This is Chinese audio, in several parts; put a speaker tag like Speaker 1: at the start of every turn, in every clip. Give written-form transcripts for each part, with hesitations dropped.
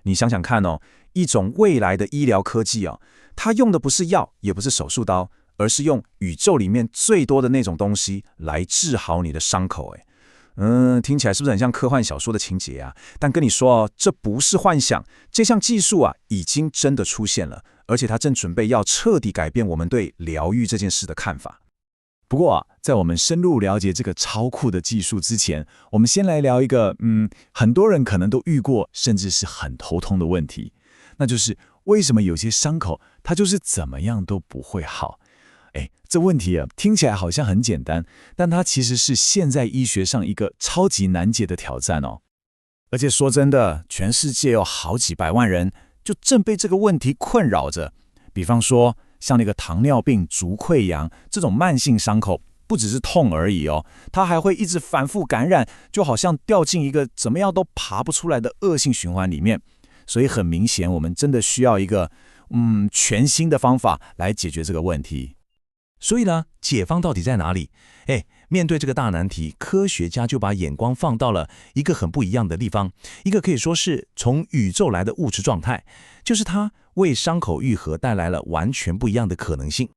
Speaker 1: 你想想看哦，一种未来的医疗科技啊，它用的不是药，也不是手术刀，而是用宇宙里面最多的那种东西来治好你的伤口。听起来是不是很像科幻小说的情节啊？但跟你说哦，这不是幻想，这项技术啊已经真的出现了，而且它正准备要彻底改变我们对疗愈这件事的看法。
Speaker 2: 不过啊，在我们深入了解这个超酷的技术之前，我们先来聊一个，很多人可能都遇过，甚至是很头痛的问题，那就是为什么有些伤口它就是怎么样都不会好？这问题啊，听起来好像很简单，但它其实是现在医学上一个超级难解的挑战哦。而且说真的，全世界有好几百万人就正被这个问题困扰着。比方说，像那个糖尿病足溃疡这种慢性伤口，不只是痛而已哦，它还会一直反复感染，就好像掉进一个怎么样都爬不出来的恶性循环里面。所以很明显，我们真的需要一个全新的方法来解决这个问题。
Speaker 3: 所以呢，解方到底在哪里？面对这个大难题，科学家就把眼光放到了一个很不一样的地方，一个可以说是从宇宙来的物质状态，就是它为伤口愈合带来了完全不一样的可能性。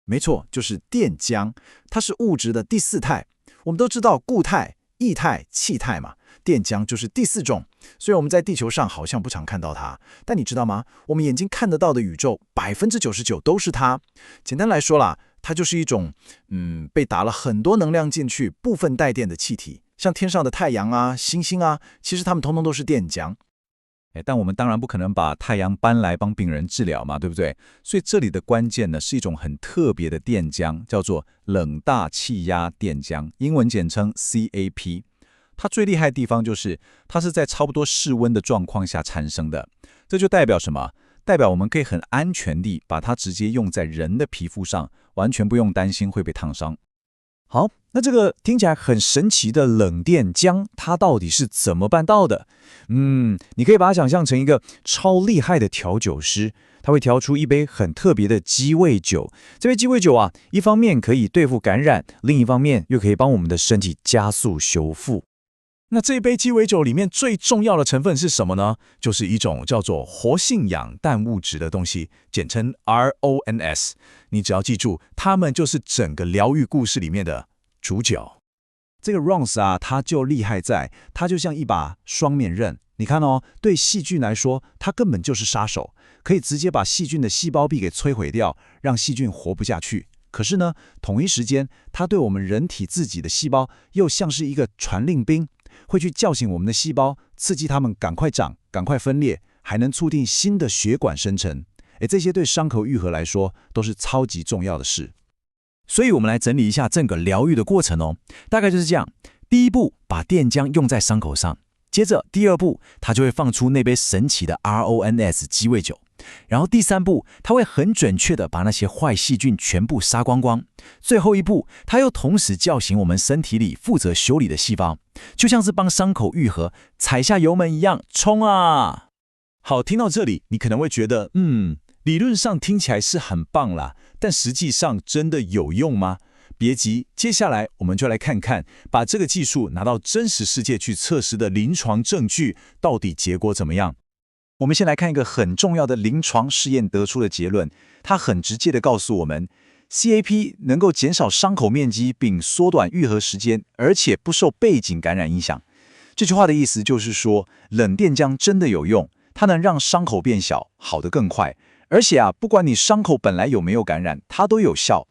Speaker 4: 没错，就是电浆，它是物质的第四态。我们都知道固态、液态、气态嘛，电浆就是第四种。虽然我们在地球上好像不常看到它，但你知道吗？我们眼睛看得到的宇宙99%都是它。简单来说啦，它就是一种被打了很多能量进去，部分带电的气体。像天上的太阳啊、星星啊，其实它们通通都是电浆。
Speaker 2: 但我们当然不可能把太阳搬来帮病人治疗嘛，对不对？所以这里的关键呢是一种很特别的电浆，叫做冷大气压电浆，英文简称 CAP。它最厉害的地方就是它是在差不多室温的状况下产生的。这就代表什么？代表我们可以很安全地把它直接用在人的皮肤上，完全不用担心会被烫伤。
Speaker 1: 好，那这个听起来很神奇的冷电浆，它到底是怎么办到的？你可以把它想象成一个超厉害的调酒师，他会调出一杯很特别的鸡尾酒。这杯鸡尾酒啊，一方面可以对付感染，另一方面又可以帮我们的身体加速修复。
Speaker 2: 那这杯鸡尾酒里面最重要的成分是什么呢？就是一种叫做活性氧氮物质的东西，简称 RONS。你只要记住，它们就是整个疗愈故事里面的主角。
Speaker 4: 这个 RONS 啊，它就厉害在，它就像一把双面刃。你看哦，对细菌来说，它根本就是杀手，可以直接把细菌的细胞壁给摧毁掉，让细菌活不下去。可是呢，同一时间，它对我们人体自己的细胞又像是一个传令兵，会去叫醒我们的细胞，刺激它们赶快长、赶快分裂，还能促进新的血管生成。这些对伤口愈合来说都是超级重要的事。
Speaker 2: 所以我们来整理一下整个疗愈的过程哦，大概就是这样：第一步，把电浆用在伤口上；接着第二步，它就会放出那杯神奇的 RONS 鸡尾酒；然后第三步，它会很准确地把那些坏细菌全部杀光光；最后一步，它又同时叫醒我们身体里负责修理的细胞，就像是帮伤口愈合踩下油门一样，冲啊！好，听到这里，你可能会觉得，理论上听起来是很棒啦，但实际上真的有用吗？别急，接下来我们就来看看，把这个技术拿到真实世界去测试的临床证据，到底结果怎么样？
Speaker 1: 我们先来看一个很重要的临床试验得出的结论，它很直接地告诉我们 ，CAP 能够减少伤口面积并缩短愈合时间，而且不受背景感染影响。这句话的意思就是说，冷电浆真的有用，它能让伤口变小，好得更快。而且不管你伤口本来有没有感染，它都有效。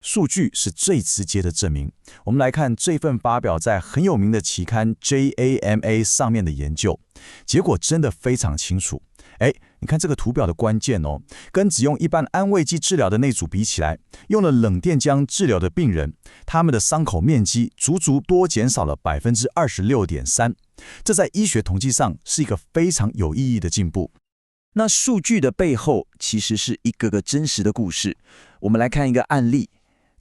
Speaker 2: 数据是最直接的证明。我们来看这份发表在很有名的期刊 JAMA 上面的研究，结果真的非常清楚。你看这个图表的关键哦，跟只用一般安慰剂治疗的那组比起来，用了冷电浆治疗的病人，他们的伤口面积足足多减少了 26.3%， 这在医学统计上是一个非常有意义的进步。
Speaker 1: 那数据的背后其实是一个个真实的故事。我们来看一个案例，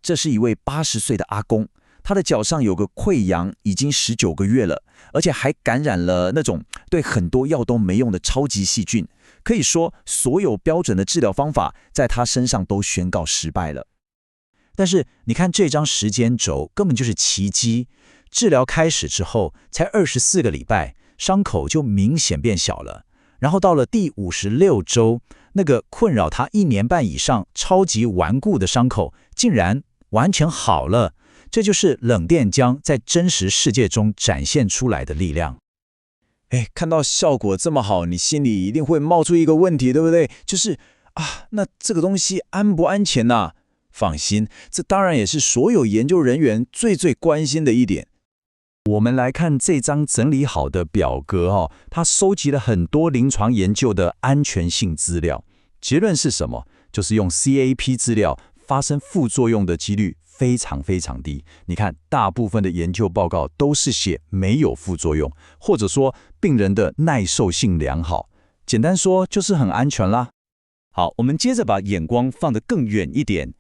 Speaker 1: 这是一位80岁的阿公，他的脚上有个溃疡，已经19个月了，而且还感染了那种对很多药都没用的超级细菌。可以说，所有标准的治疗方法在他身上都宣告失败了。但是你看这张时间轴，根本就是奇迹。治疗开始之后，才24个礼拜，伤口就明显变小了。
Speaker 4: 然后到了第56周，那个困扰他1年半以上、超级顽固的伤口竟然完全好了。这就是冷电浆在真实世界中展现出来的力量。
Speaker 1: 看到效果这么好，你心里一定会冒出一个问题，对不对？就是那这个东西安不安全呐？放心，这当然也是所有研究人员最关心的一点。
Speaker 4: 我们来看这张整理好的表格它收集了很多临床研究的安全性资料。结论是什么？就是用 CAP 资料发生副作用的几率非常低。你看，大部分的研究报告都是写没有副作用，或者说病人的耐受性良好。简单说就是很安全啦。好，我们接着把眼光放得更远一点，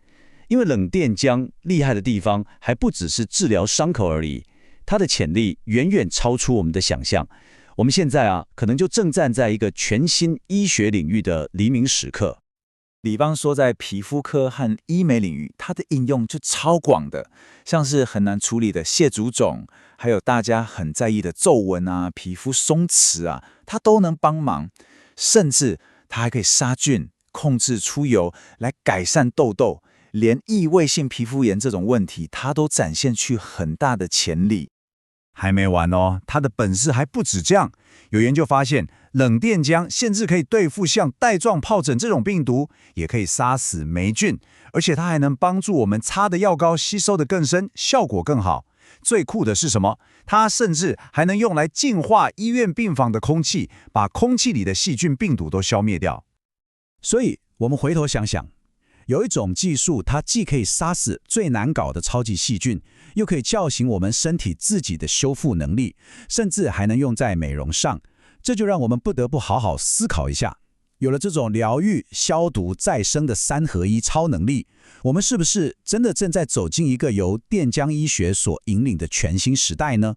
Speaker 4: 因为冷电浆厉害的地方还不只是治疗伤口而已，它的潜力远远超出我们的想象。我们现在可能就正站在一个全新医学领域的黎明时刻。比方说在皮肤科和医美领域，它的应用就超广的，像是很难处理的蟹足肿，还有大家很在意的皱纹皮肤松弛它都能帮忙。甚至它还可以杀菌、控制出油，来改善痘痘，连异位性皮肤炎这种问题，它都展现出很大的潜力。还没完哦，它的本事还不止这样。有研究发现，冷电浆甚至可以对付像带状疱疹这种病毒，也可以杀死霉菌，而且它还能帮助我们擦的药膏吸收的更深，效果更好。最酷的是什么？它甚至还能用来净化医院病房的空气，把空气里的细菌病毒都消灭掉。所以，我们回头想想，有一种技术，它既可以杀死最难搞的超级细菌，又可以叫醒我们身体自己的修复能力，甚至还能用在美容上。这就让我们不得不好好思考一下，有了这种疗愈、消毒、再生的3合1超能力，我们是不是真的正在走进一个由电浆医学所引领的全新时代呢？